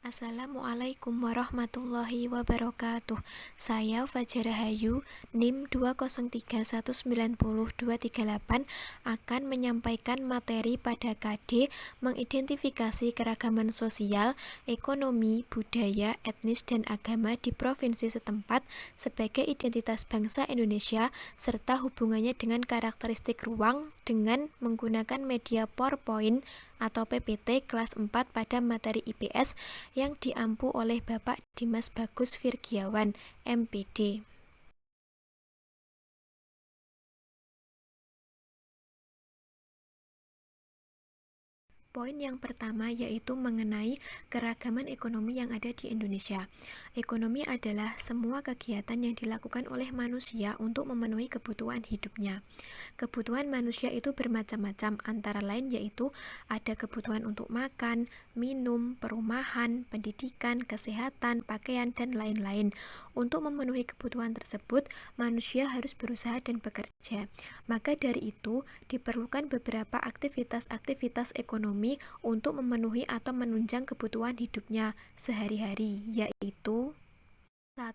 Assalamualaikum warahmatullahi wabarakatuh. Saya Fajar Rahayu, NIM 203190238 akan menyampaikan materi pada KD mengidentifikasi keragaman sosial, ekonomi, budaya, etnis, dan agama di provinsi setempat sebagai identitas bangsa Indonesia serta hubungannya dengan karakteristik ruang dengan menggunakan media PowerPoint atau PPT kelas 4 pada materi IPS yang diampu oleh Bapak Dimas Bagus Virgiawan, MPD. Poin yang pertama yaitu mengenai keragaman ekonomi yang ada di Indonesia. Ekonomi adalah semua kegiatan yang dilakukan oleh manusia untuk memenuhi kebutuhan hidupnya. Kebutuhan manusia itu bermacam-macam, antara lain yaitu ada kebutuhan untuk makan, minum, perumahan, pendidikan, kesehatan, pakaian, dan lain-lain. Untuk memenuhi kebutuhan tersebut, manusia harus berusaha dan bekerja. Maka dari itu, diperlukan beberapa aktivitas-aktivitas ekonomi untuk memenuhi atau menunjang kebutuhan hidupnya sehari-hari, yaitu 1.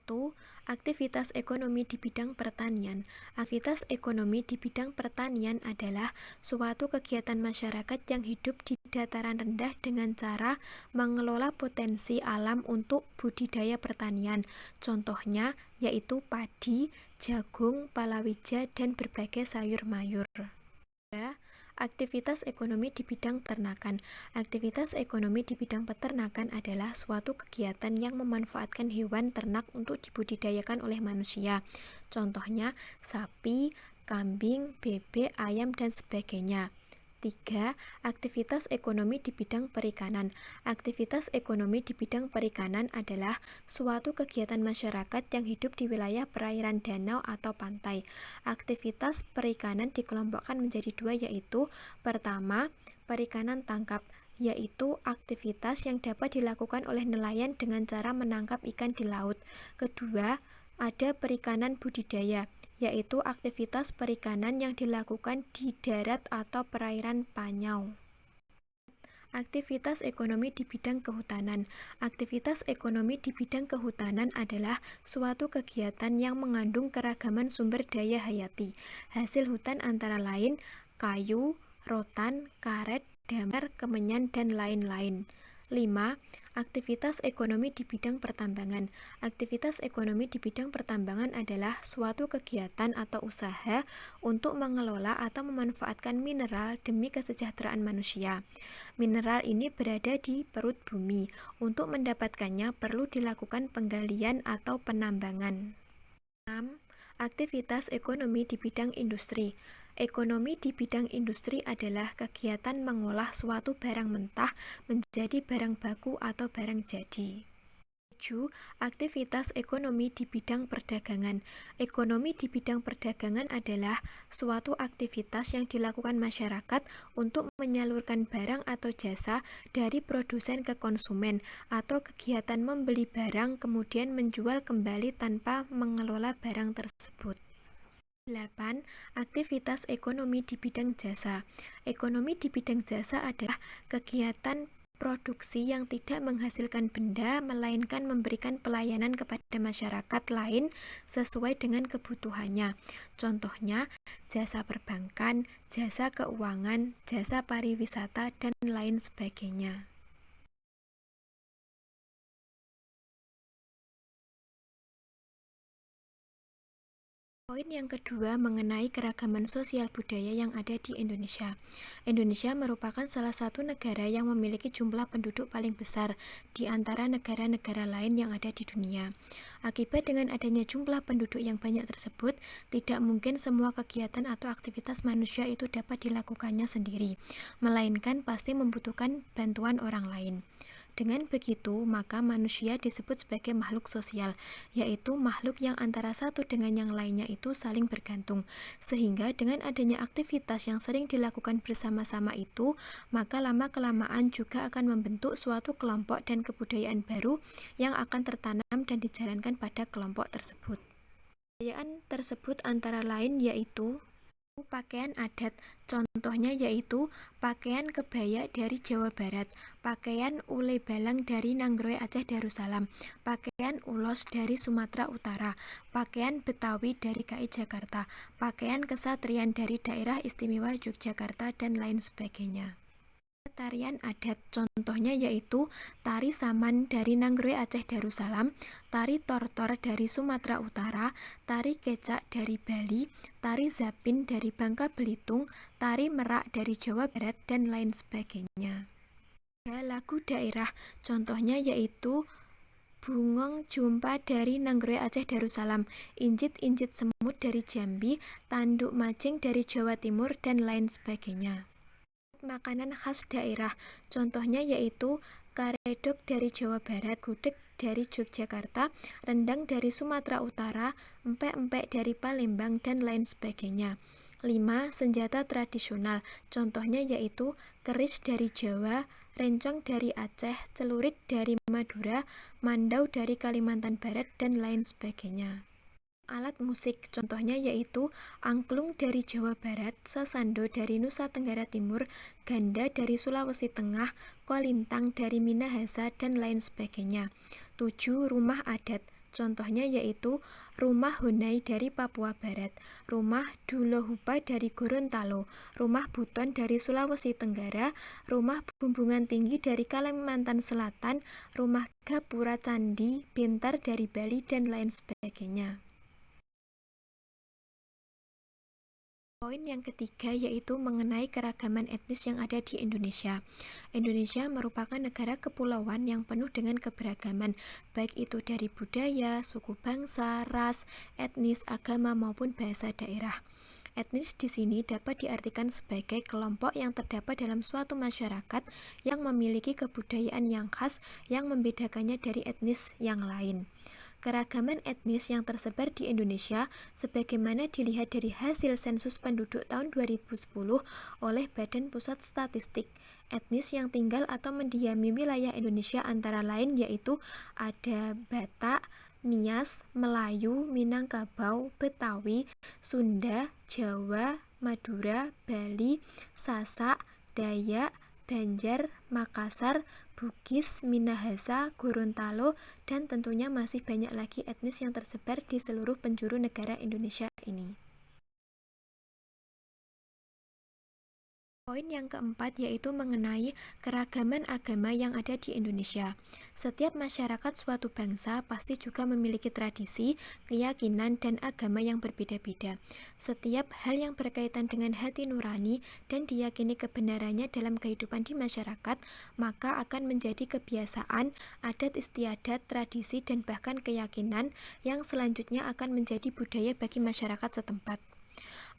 Aktivitas ekonomi di bidang pertanian. Aktivitas ekonomi di bidang pertanian adalah suatu kegiatan masyarakat yang hidup di dataran rendah dengan cara mengelola potensi alam untuk budidaya pertanian. Contohnya yaitu padi, jagung, palawija, dan berbagai sayur mayur. Aktivitas ekonomi di bidang peternakan. Aktivitas ekonomi di bidang peternakan adalah suatu kegiatan yang memanfaatkan hewan ternak untuk dibudidayakan oleh manusia. Contohnya sapi, kambing, bebek, ayam, dan sebagainya. 3. Aktivitas ekonomi di bidang perikanan. Aktivitas ekonomi di bidang perikanan adalah suatu kegiatan masyarakat yang hidup di wilayah perairan danau atau pantai. Aktivitas perikanan dikelompokkan menjadi dua, yaitu pertama, perikanan tangkap, yaitu aktivitas yang dapat dilakukan oleh nelayan dengan cara menangkap ikan di laut. Kedua, ada perikanan budidaya, yaitu aktivitas perikanan yang dilakukan di darat atau perairan Panyau. Aktivitas ekonomi di bidang kehutanan. Aktivitas ekonomi di bidang kehutanan adalah suatu kegiatan yang mengandung keragaman sumber daya hayati. Hasil hutan antara lain kayu, rotan, karet, damar, kemenyan, dan lain-lain. 5. Aktivitas ekonomi di bidang pertambangan. Aktivitas ekonomi di bidang pertambangan adalah suatu kegiatan atau usaha untuk mengelola atau memanfaatkan mineral demi kesejahteraan manusia. Mineral ini berada di perut bumi. Untuk mendapatkannya perlu dilakukan penggalian atau penambangan. 6. Aktivitas ekonomi di bidang industri. Ekonomi di bidang industri adalah kegiatan mengolah suatu barang mentah menjadi barang baku atau barang jadi. 7. Aktivitas ekonomi di bidang perdagangan. Ekonomi di bidang perdagangan adalah suatu aktivitas yang dilakukan masyarakat untuk menyalurkan barang atau jasa dari produsen ke konsumen, atau kegiatan membeli barang kemudian menjual kembali tanpa mengelola barang tersebut. 8. Aktivitas ekonomi di bidang jasa. Ekonomi di bidang jasa adalah kegiatan produksi yang tidak menghasilkan benda, melainkan memberikan pelayanan kepada masyarakat lain sesuai dengan kebutuhannya. Contohnya, jasa perbankan, jasa keuangan, jasa pariwisata, dan lain sebagainya. Poin yang kedua mengenai keragaman sosial budaya yang ada di Indonesia. Indonesia merupakan salah satu negara yang memiliki jumlah penduduk paling besar di antara negara-negara lain yang ada di dunia. Akibat dengan adanya jumlah penduduk yang banyak tersebut, tidak mungkin semua kegiatan atau aktivitas manusia itu dapat dilakukannya sendiri, melainkan pasti membutuhkan bantuan orang lain. Dengan begitu, maka manusia disebut sebagai makhluk sosial, yaitu makhluk yang antara satu dengan yang lainnya itu saling bergantung. Sehingga dengan adanya aktivitas yang sering dilakukan bersama-sama itu, maka lama-kelamaan juga akan membentuk suatu kelompok dan kebudayaan baru yang akan tertanam dan dijalankan pada kelompok tersebut. Kebudayaan tersebut antara lain yaitu Pakaian adat, contohnya yaitu pakaian kebaya dari Jawa Barat, pakaian ule balang dari Nanggroe Aceh Darussalam, pakaian ulos dari Sumatera Utara, pakaian Betawi dari KI Jakarta, pakaian kesatrian dari Daerah Istimewa Yogyakarta, dan lain sebagainya. Tarian adat, contohnya yaitu tari saman dari Nanggroe Aceh Darussalam, tari tortor dari Sumatera Utara, tari kecak dari Bali, tari zapin dari Bangka Belitung, tari merak dari Jawa Barat, dan lain sebagainya. Lagu daerah, contohnya yaitu Bungong Jumpa dari Nanggroe Aceh Darussalam, Injit-injit semut dari Jambi, Tanduk Majeng dari Jawa Timur, dan lain sebagainya. Makanan khas daerah, contohnya yaitu karedok dari Jawa Barat, gudeg dari Yogyakarta, rendang dari Sumatera Utara, empek-empek dari Palembang, dan lain sebagainya. 5. Senjata tradisional, contohnya yaitu keris dari Jawa, rencong dari Aceh, celurit dari Madura, mandau dari Kalimantan Barat, dan lain sebagainya. Alat musik, contohnya yaitu angklung dari Jawa Barat, sasando dari Nusa Tenggara Timur, ganda dari Sulawesi Tengah, kolintang dari Minahasa, dan lain sebagainya. 7. Rumah adat, contohnya yaitu rumah Honai dari Papua Barat, rumah Dulohupa dari Gorontalo, rumah Buton dari Sulawesi Tenggara, rumah Bumbungan Tinggi dari Kalimantan Selatan, rumah Gapura Candi Bintar dari Bali, dan lain sebagainya. Poin yang ketiga yaitu mengenai keragaman etnis yang ada di Indonesia. Indonesia merupakan negara kepulauan yang penuh dengan keberagaman, baik itu dari budaya, suku bangsa, ras, etnis, agama, maupun bahasa daerah. Etnis di sini dapat diartikan sebagai kelompok yang terdapat dalam suatu masyarakat yang memiliki kebudayaan yang khas yang membedakannya dari etnis yang lain. Keragaman etnis yang tersebar di Indonesia sebagaimana dilihat dari hasil sensus penduduk tahun 2010 oleh Badan Pusat Statistik. Etnis yang tinggal atau mendiami wilayah Indonesia antara lain yaitu ada Batak, Nias, Melayu, Minangkabau, Betawi, Sunda, Jawa, Madura, Bali, Sasak, Dayak, Banjar, Makassar, Bugis, Minahasa, Gorontalo, dan tentunya masih banyak lagi etnis yang tersebar di seluruh penjuru negara Indonesia ini. Poin yang keempat yaitu mengenai keragaman agama yang ada di Indonesia. Setiap masyarakat suatu bangsa pasti juga memiliki tradisi, keyakinan, dan agama yang berbeda-beda. Setiap hal yang berkaitan dengan hati nurani dan diyakini kebenarannya dalam kehidupan di masyarakat, maka akan menjadi kebiasaan, adat istiadat, tradisi, dan bahkan keyakinan yang selanjutnya akan menjadi budaya bagi masyarakat setempat.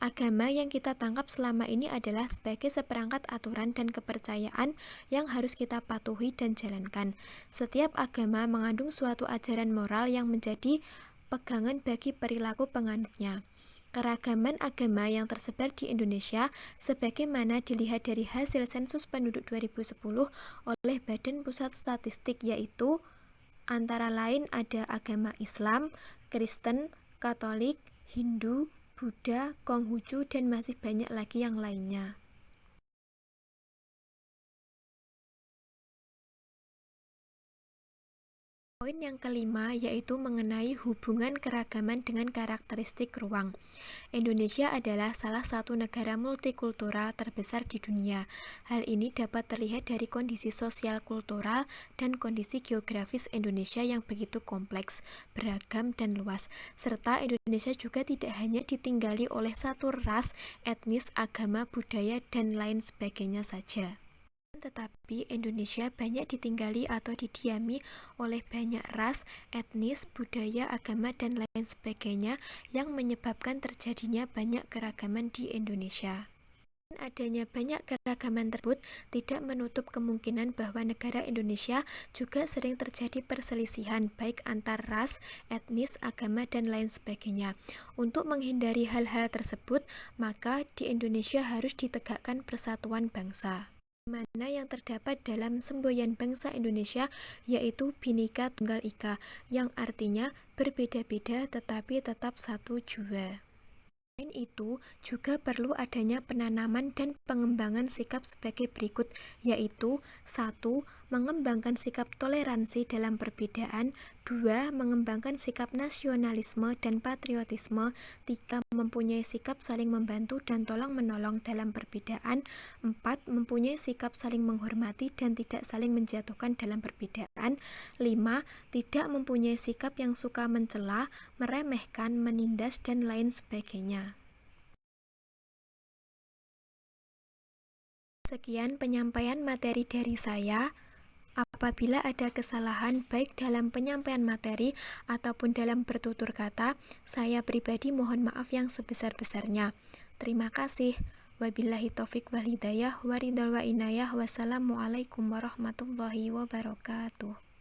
Agama yang kita tangkap selama ini adalah sebagai seperangkat aturan dan kepercayaan yang harus kita patuhi dan jalankan. Setiap agama mengandung suatu ajaran moral yang menjadi pegangan bagi perilaku penganutnya. Keragaman agama yang tersebar di Indonesia sebagaimana dilihat dari hasil sensus penduduk 2010 oleh Badan Pusat Statistik yaitu antara lain ada agama Islam, Kristen, Katolik, Hindu, Buddha, Konghucu, dan masih banyak lagi yang lainnya. Poin yang kelima yaitu mengenai hubungan keragaman dengan karakteristik ruang. Indonesia adalah salah satu negara multikultural terbesar di dunia. Hal ini dapat terlihat dari kondisi sosial kultural dan kondisi geografis Indonesia yang begitu kompleks, beragam, dan luas. Serta Indonesia juga tidak hanya ditinggali oleh satu ras, etnis, agama, budaya, dan lain sebagainya saja. Tetapi Indonesia banyak ditinggali atau didiami oleh banyak ras, etnis, budaya, agama, dan lain sebagainya yang menyebabkan terjadinya banyak keragaman di Indonesia. Adanya banyak keragaman tersebut tidak menutup kemungkinan bahwa negara Indonesia juga sering terjadi perselisihan baik antar ras, etnis, agama, dan lain sebagainya. Untuk menghindari hal-hal tersebut, maka di Indonesia harus ditegakkan persatuan bangsa. Mana yang terdapat dalam semboyan bangsa Indonesia yaitu Bhinneka Tunggal Ika yang artinya berbeda-beda tetapi tetap satu jua. Selain itu, juga perlu adanya penanaman dan pengembangan sikap sebagai berikut, yaitu 1. Mengembangkan sikap toleransi dalam perbedaan. 2. Mengembangkan sikap nasionalisme dan patriotisme. 3. Mempunyai sikap saling membantu dan tolong-menolong dalam perbedaan. 4. Mempunyai sikap saling menghormati dan tidak saling menjatuhkan dalam perbedaan. 5. Tidak mempunyai sikap yang suka mencela, meremehkan, menindas, dan lain sebagainya. Sekian penyampaian materi dari saya. Apabila ada kesalahan baik dalam penyampaian materi ataupun dalam bertutur kata, saya pribadi mohon maaf yang sebesar-besarnya. Terima kasih. Wabillahi taufik wal hidayah, waridhal wa inayah. Wassalamualaikum warahmatullahi wabarakatuh.